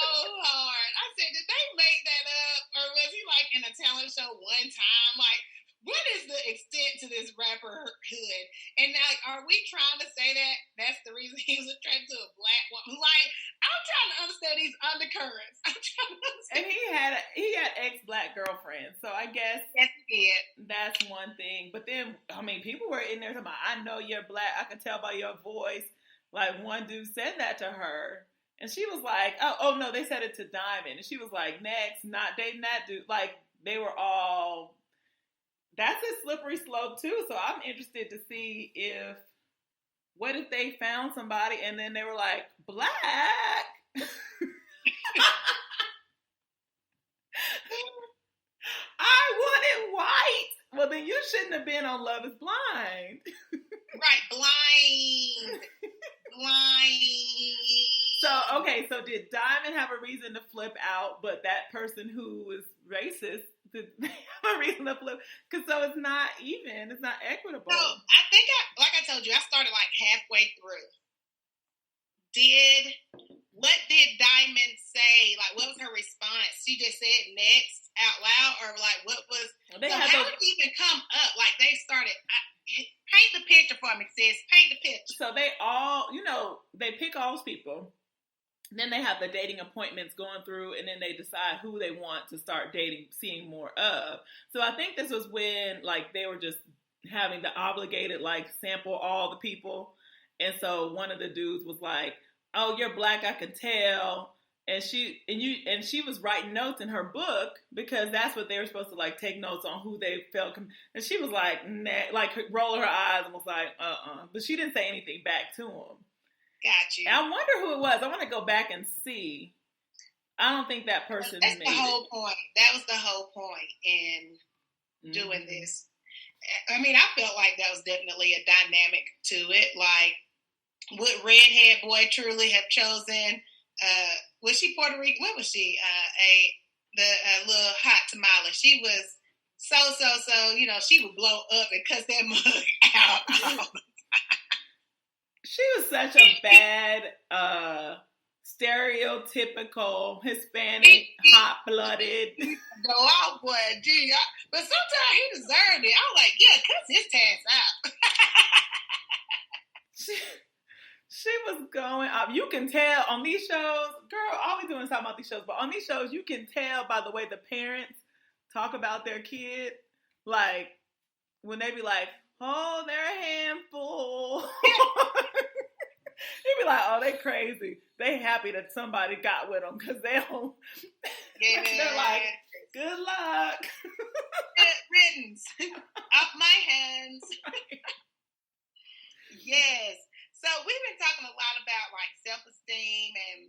hard. I said, did they make that up? Or was he like in a talent show one time? Like, what is the extent to this rapperhood? And like, are we trying to say that that's the reason he was attracted to a black woman? Like, I'm trying to understand these undercurrents. I'm trying to understand. And he had ex-black girlfriends, so I guess yes, he did. That's one thing. But then, I mean, people were in there talking about, I know you're black. I can tell by your voice. Like, one dude said that to her. And she was like, oh no, they said it to Diamond. And she was like, next, not dating that dude. Like, they were all, that's a slippery slope too. So I'm interested to see what if they found somebody and then they were like, black? I wanted white. Well, then you shouldn't have been on Love is Blind. Right, blind. So did Diamond have a reason to flip out, but that person who was racist, did they have a reason to flip? Because so it's not even. It's not equitable. So I think, like I told you, I started like halfway through. What did Diamond say? Like, what was her response? She just said next out loud, or like, what was? How did it even come up? Like, they started. Paint the picture for me, sis. Paint the picture. So they all, they pick all those people. Then they have the dating appointments going through, and then they decide who they want to start dating, seeing more of. So I think this was when, like, they were just having the obligated, like, sample all the people. And so one of the dudes was like, oh, you're black, I can tell. And she was writing notes in her book because that's what they were supposed to, like, take notes on who they felt. And she was like, nah, like, rolling her eyes and was like, But she didn't say anything back to him. Got you. And I wonder who it was. I want to go back and see. I don't think that person That's the whole point. That was the whole point in doing this. I mean, I felt like that was definitely a dynamic to it. Like, would Redhead Boy truly have chosen... was she Puerto Rican? What was she? The little hot tamale. She was so. She would blow up and cuss that mug out. She was such a bad, stereotypical Hispanic, hot-blooded. Go out, boy. Gee, but sometimes he deserved it. I was like, yeah, cuss his ass out. She was going up. You can tell on these shows, girl, all we doing is talking about these shows, but on these shows, you can tell by the way the parents talk about their kid. Like, when they be like, oh, they're a handful. They be like, oh, they crazy. They happy that somebody got with them because they don't. Yeah. They're like, good luck. Good riddance. Off my hands. Yes. So we've been talking a lot about like self-esteem, and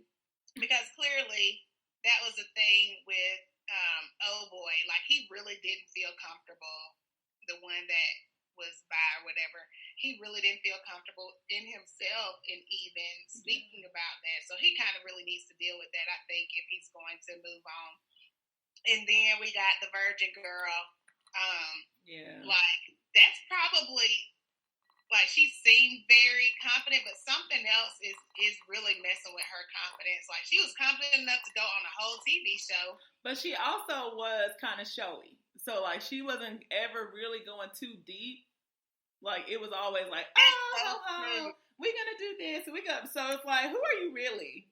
because clearly that was a thing with oh boy, like he really didn't feel comfortable. The one that was bi or whatever, he really didn't feel comfortable in himself in even speaking about that. So he kind of really needs to deal with that, I think, if he's going to move on. And then we got the virgin girl. Like that's probably. Like, she seemed very confident, but something else is really messing with her confidence. Like, she was confident enough to go on a whole TV show. But she also was kind of showy. So, like, she wasn't ever really going too deep. Like, it was always like, we're going to do this. So it's like, who are you really?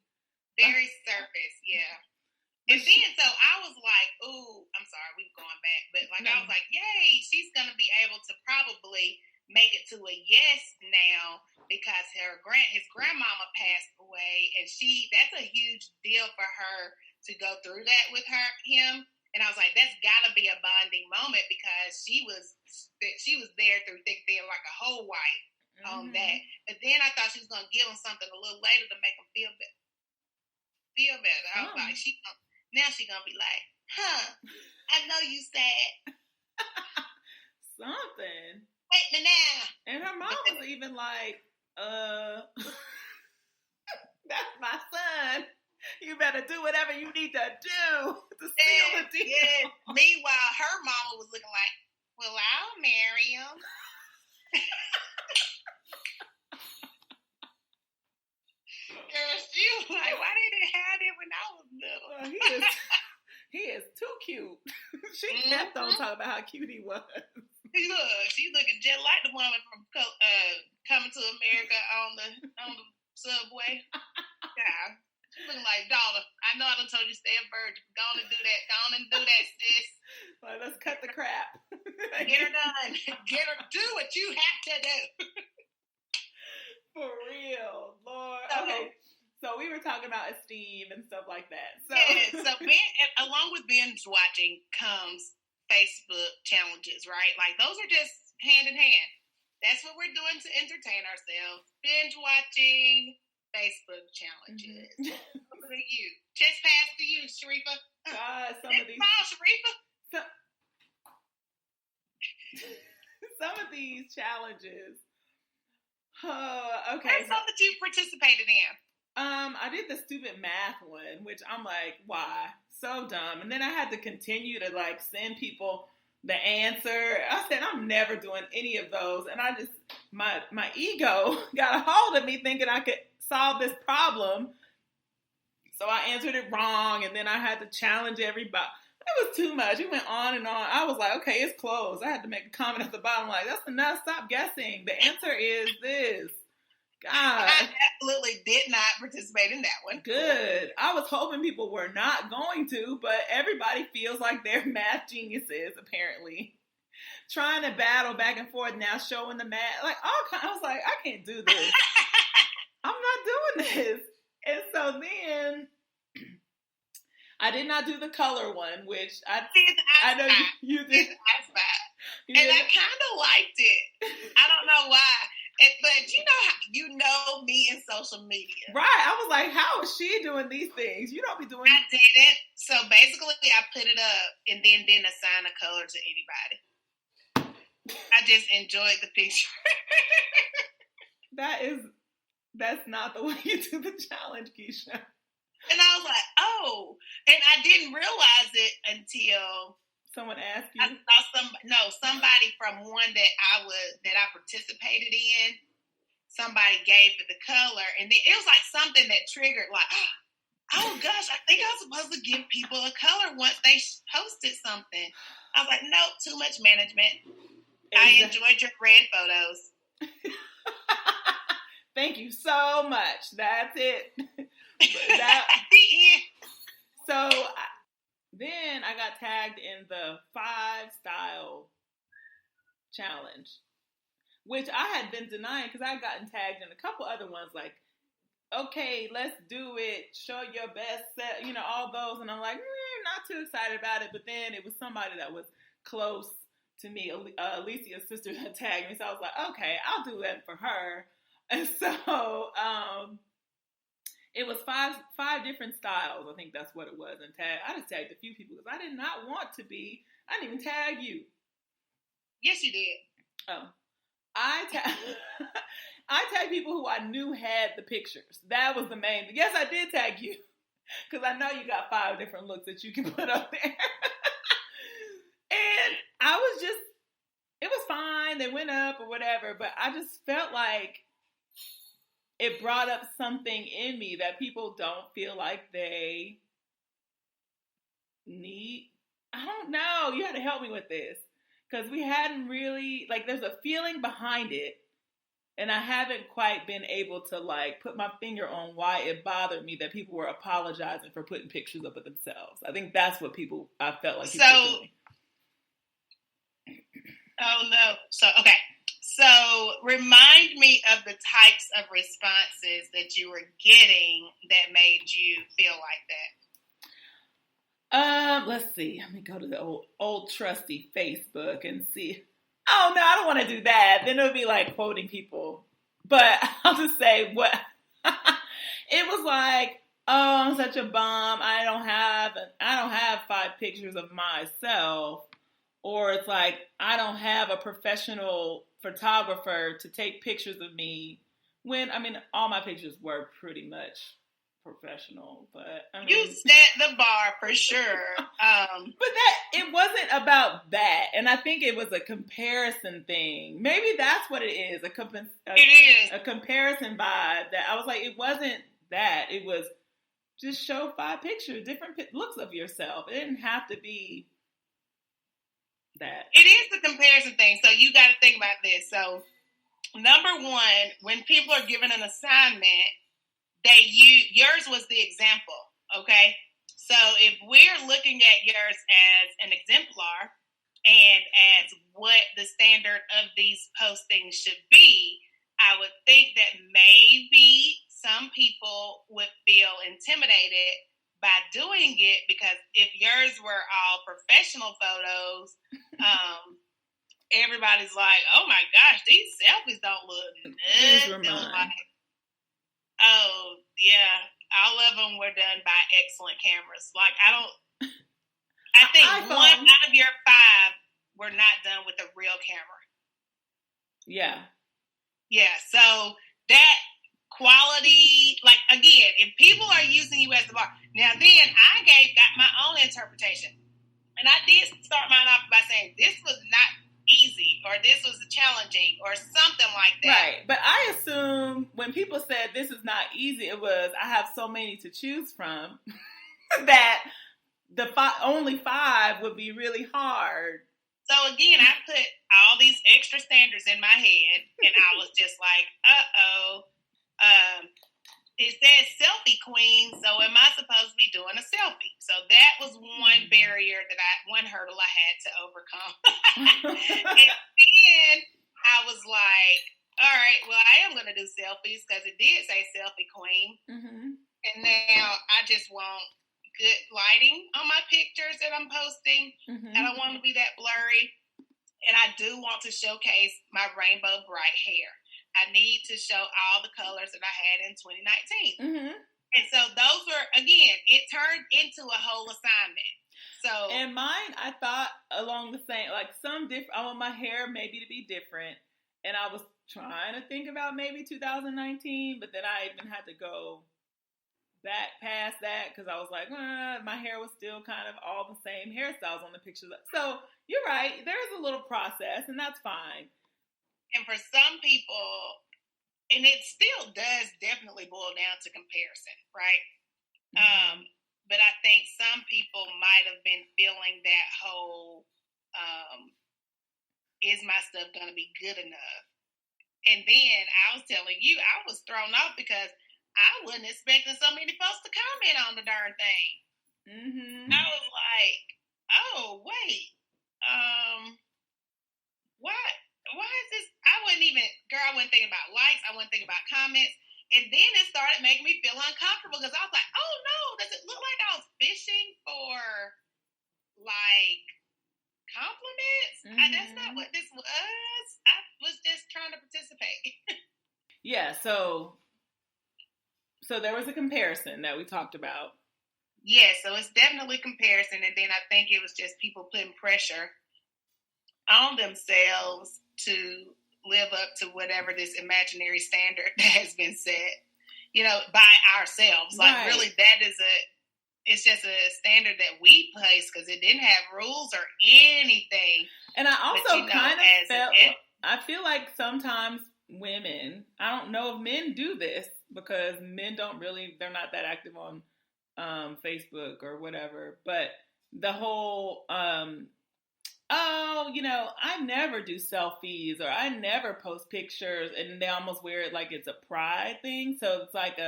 Very surface, yeah. And then, so I was like, ooh, I'm sorry, we've gone back. But, like, I was like, yay, she's going to be able to probably make it to a yes now because his grandmama passed away, and that's a huge deal for her to go through that with him. And I was like, that's gotta be a bonding moment because she was there through thick thin like a whole wife on that. But then I thought she was gonna give him something a little later to make him feel better. I was like, Now she gonna be like, I know you sad. Something. Wait me now. And her mom was even like, that's my son. You better do whatever you need to do to seal the deal. Yeah. Meanwhile, her mama was looking like, well, I'll marry him. Girl, she was like, why didn't they have it when I was little? Well, he is too cute. She kept on talking about how cute he was. She's looking just like the woman from Coming to America on the subway. Yeah. She's looking like, daughter, I know I done told you to stay a virgin. Go on and do that. Go on and do that, sis. Like, let's cut the crap. Get her done. Get her, do what you have to do. For real, Lord. Okay. So we were talking about esteem and stuff like that. So, along with binge watching comes Facebook challenges, right? Like, those are just hand in hand. That's what we're doing to entertain ourselves. Binge watching, Facebook challenges. Look at you. Chest pass to you, Sharifa. God, Sharifa. Some of these challenges. Okay. What's something that you participated in? I did the stupid math one, which I'm like, why? So dumb. And then I had to continue to like send people the answer. I said, I'm never doing any of those. And I just, my ego got a hold of me thinking I could solve this problem. So I answered it wrong. And then I had to challenge everybody. It was too much. It went on and on. I was like, okay, it's closed. I had to make a comment at the bottom like, that's enough. Stop guessing. The answer is this. God. I absolutely did not participate in that one. Good. I was hoping people were not going to, but everybody feels like they're math geniuses, apparently. Trying to battle back and forth now, showing the math. Like, I was like, I can't do this. I'm not doing this. And so then I did not do the color one, which I know you did. And I kind of liked it. I don't know why. But you know me in social media. Right. I was like, how is she doing these things? You don't be doing I didn't. So basically I put it up and then didn't assign a color to anybody. I just enjoyed the picture. That's not the way you do the challenge, Keisha. And I was like, oh. And I didn't realize it until someone asked you. I saw somebody from one that I participated in. Somebody gave it the color, and then it was like something that triggered, like, oh gosh, I think I was supposed to give people a color once they posted something. I was like, nope, too much management. Exactly. I enjoyed your red photos. Thank you so much. That's it. So then I got tagged in the 5-style challenge, which I had been denying because I had gotten tagged in a couple other ones like, okay, let's do it, show your best set, all those. And I'm like, not too excited about it. But then it was somebody that was close to me, Alicia's sister, that tagged me. So I was like, okay, I'll do that for her. And so it was five different styles. I think that's what it was. And I just tagged a few people because I did not want to be. I didn't even tag you. Yes, you did. Oh, I tagged people who I knew had the pictures. That was the main thing. Yes, I did tag you because I know you got 5 different looks that you can put up there. And it was fine. They went up or whatever, but I just felt like it brought up something in me that people don't feel like they need. I don't know. You had to help me with this because we hadn't really, there's a feeling behind it, and I haven't quite been able to, put my finger on why it bothered me that people were apologizing for putting pictures up of themselves. I think that's what I felt like people were doing. Oh, no. Okay. So remind me of the types of responses that you were getting that made you feel like that. Let's see. Let me go to the old trusty Facebook and see. Oh, no, I don't want to do that. Then it'll be quoting people. But I'll just say what. It was oh, I'm such a bum. I don't have 5 pictures of myself. Or it's like, I don't have a professional photographer to take pictures of me. When, I mean, all my pictures were pretty much professional, but I mean, you set the bar for sure. But it wasn't about that, and I think it was a comparison thing. Maybe that's what it is. It is a comparison vibe. That I was like, it wasn't that. It was just show 5 pictures, different looks of yourself. It didn't have to be that. It is the comparison thing. So you got to think about this. So number one, when people are given an assignment, yours was the example, okay? So if we're looking at yours as an exemplar and as what the standard of these postings should be, I would think that maybe some people would feel intimidated by doing it, because if yours were all professional photos, everybody's like, oh my gosh, these selfies don't look good. Like, oh yeah, all of them were done by excellent cameras. Like, I think one out of your 5 were not done with a real camera. Yeah. Yeah, so that quality, like, again, if people are using you as the bar, now then I got my own interpretation. And I did start mine off by saying this was not easy, or this was challenging, or something like that. Right, but I assume when people said this is not easy, it was, I have so many to choose from that the only 5 would be really hard. So again, I put all these extra standards in my head, and I was just like, it says selfie queen, so am I supposed to be doing a selfie? So that was one barrier one hurdle I had to overcome. And then I was like, all right, well, I am going to do selfies, because it did say selfie queen. Mm-hmm. And now I just want good lighting on my pictures that I'm posting. Mm-hmm. I don't want to be that blurry. And I do want to showcase my rainbow bright hair. I need to show all the colors that I had in 2019. Mm-hmm. And so those were, again, it turned into a whole assignment. So, and mine, I thought along the same, like some different, I want my hair maybe to be different. And I was trying to think about maybe 2019, but then I even had to go back past that, because I was like, my hair was still kind of all the same hairstyles on the pictures. So you're right, there's a little process, and that's fine. And for some people, and it still does definitely boil down to comparison, right? Mm-hmm. But I think some people might have been feeling that whole, is my stuff going to be good enough? And then I was telling you, I was thrown off because I wasn't expecting so many folks to comment on the darn thing. Mm-hmm. I was like, oh, wait, what? Why is this? I wasn't thinking about likes. I wasn't thinking about comments. And then it started making me feel uncomfortable, because I was like, oh no, does it look like I was fishing for, like, compliments? Mm-hmm. That's not what this was. I was just trying to participate. Yeah, so there was a comparison that we talked about. Yeah, so it's definitely comparison. And then I think it was just people putting pressure on themselves to live up to whatever this imaginary standard that has been set, by ourselves. Like, right. Really, it's just a standard that we place, because it didn't have rules or anything. And I also I feel like sometimes women, I don't know if men do this, because men they're not that active on Facebook or whatever, but the whole, I never do selfies, or I never post pictures, and they almost wear it like it's a pride thing. So it's like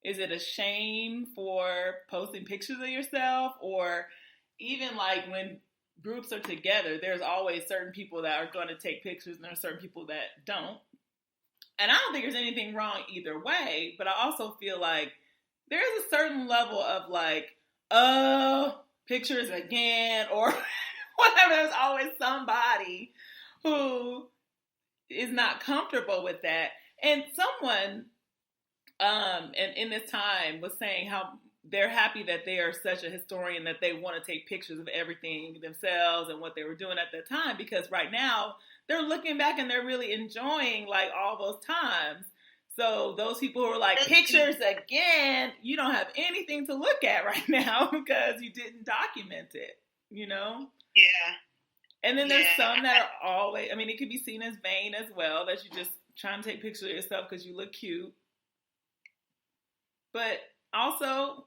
is it a shame for posting pictures of yourself? Or even like when groups are together, there's always certain people that are going to take pictures, and there are certain people that don't. And I don't think there's anything wrong either way, but I also feel like there's a certain level of like, pictures again, or whatever. There's always somebody who is not comfortable with that. And someone and in this time was saying how they're happy that they are such a historian that they want to take pictures of everything themselves and what they were doing at that time, because right now they're looking back and they're really enjoying like all those times. So those people who are like, pictures again, you don't have anything to look at right now because you didn't document it, you know? Yeah. And then there's some that are always, I mean, it could be seen as vain as well, that you just trying to take pictures of yourself because you look cute. But also,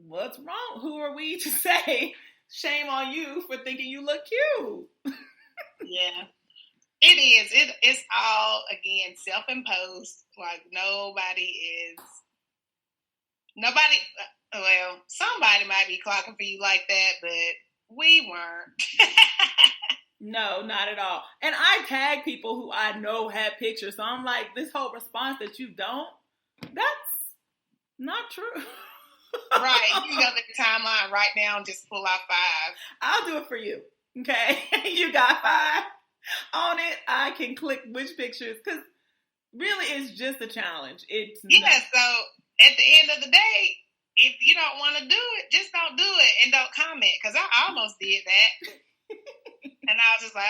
what's wrong? Who are we to say, shame on you for thinking you look cute? Yeah. It is. It's all, again, self-imposed. Like, well, somebody might be clocking for you like that, but we weren't. No, not at all. And I tag people who I know had pictures. So I'm like, this whole response that you don't, that's not true. Right. You go to the timeline right now and just pull out 5. I'll do it for you. Okay. You got 5 on it. I can click which pictures, because really it's just a challenge. It's so at the end of the day, if you don't want to do it, just don't do it and don't comment. Because I almost did that. And I was just like,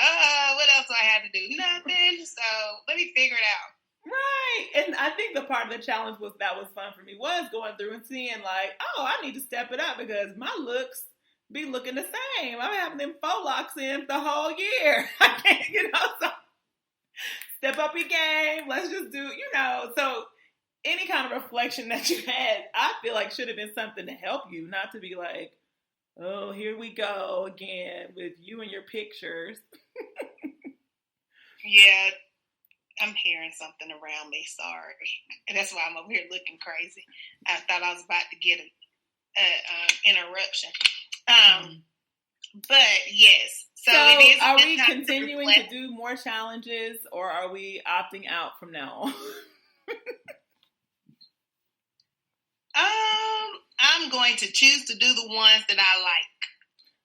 what else do I have to do? Nothing. So let me figure it out. Right. And I think the part of the challenge that was fun for me was going through and seeing like, oh, I need to step it up because my looks be looking the same. I'm having them faux locks in the whole year. I can't, so step up your game. Let's just do, so any kind of reflection that you had, I feel like should have been something to help you, not to be like, oh, here we go again with you and your pictures. Yeah, I'm hearing something around me. Sorry. And that's why I'm over here looking crazy. I thought I was about to get an interruption. But yes. So it is. Are we continuing to do more challenges, or are we opting out from now on? I'm going to choose to do the ones that I like.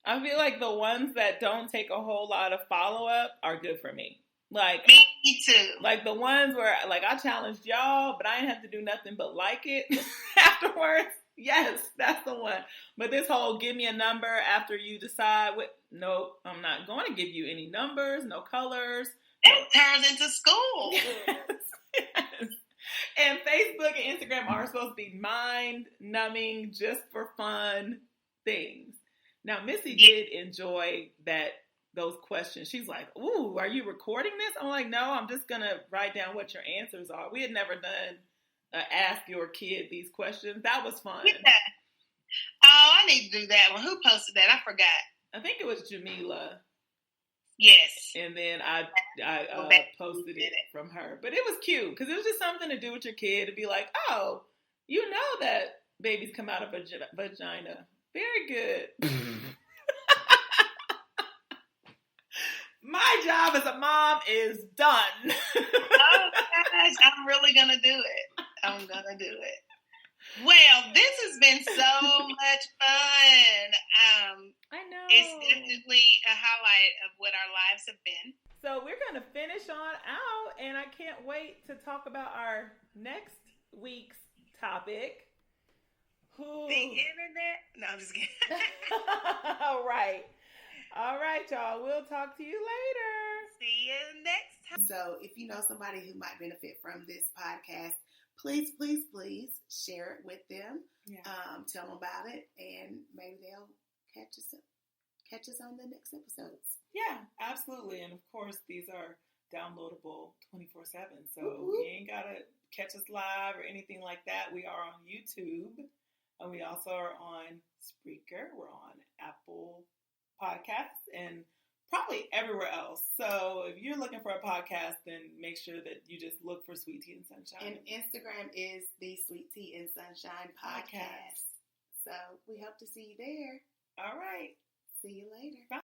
I feel like the ones that don't take a whole lot of follow-up are good for me. Like me too. Like the ones where like I challenged y'all, but I didn't have to do nothing but like it afterwards. Yes, that's the one. But this whole give me a number after you decide what, nope, I'm not going to give you any numbers, no colors. It turns into school. Yes. And Facebook and Instagram are supposed to be mind-numbing, just for fun things. Now, Missy did enjoy those questions. She's like, ooh, are you recording this? I'm like, no, I'm just going to write down what your answers are. We had never done ask your kid these questions. That was fun. Yeah. Oh, I need to do that one. Who posted that? I forgot. I think it was Jamila. Yes. And then I posted it from her. But it was cute because it was just something to do with your kid to be like, oh, you know that babies come out of a vagina. Very good. My job as a mom is done. Oh, gosh. I'm really going to do it. I'm going to do it. Well, this has been so much fun. I know. It's definitely a highlight of what our lives have been. So we're going to finish on out, and I can't wait to talk about our next week's topic. The internet? No, I'm just kidding. All right, y'all. We'll talk to you later. See you next time. So if you know somebody who might benefit from this podcast, please share it with them. Yeah. Tell them about it, and maybe they'll catch us on the next episodes. Yeah, absolutely. And of course, these are downloadable 24/7. So you ain't gotta catch us live or anything like that. We are on YouTube, and we also are on Spreaker. We're on Apple Podcasts and probably everywhere else. So if you're looking for a podcast, then make sure that you just look for Sweet Tea and Sunshine. And Instagram is the Sweet Tea and Sunshine Podcast. So we hope to see you there. All right. See you later. Bye.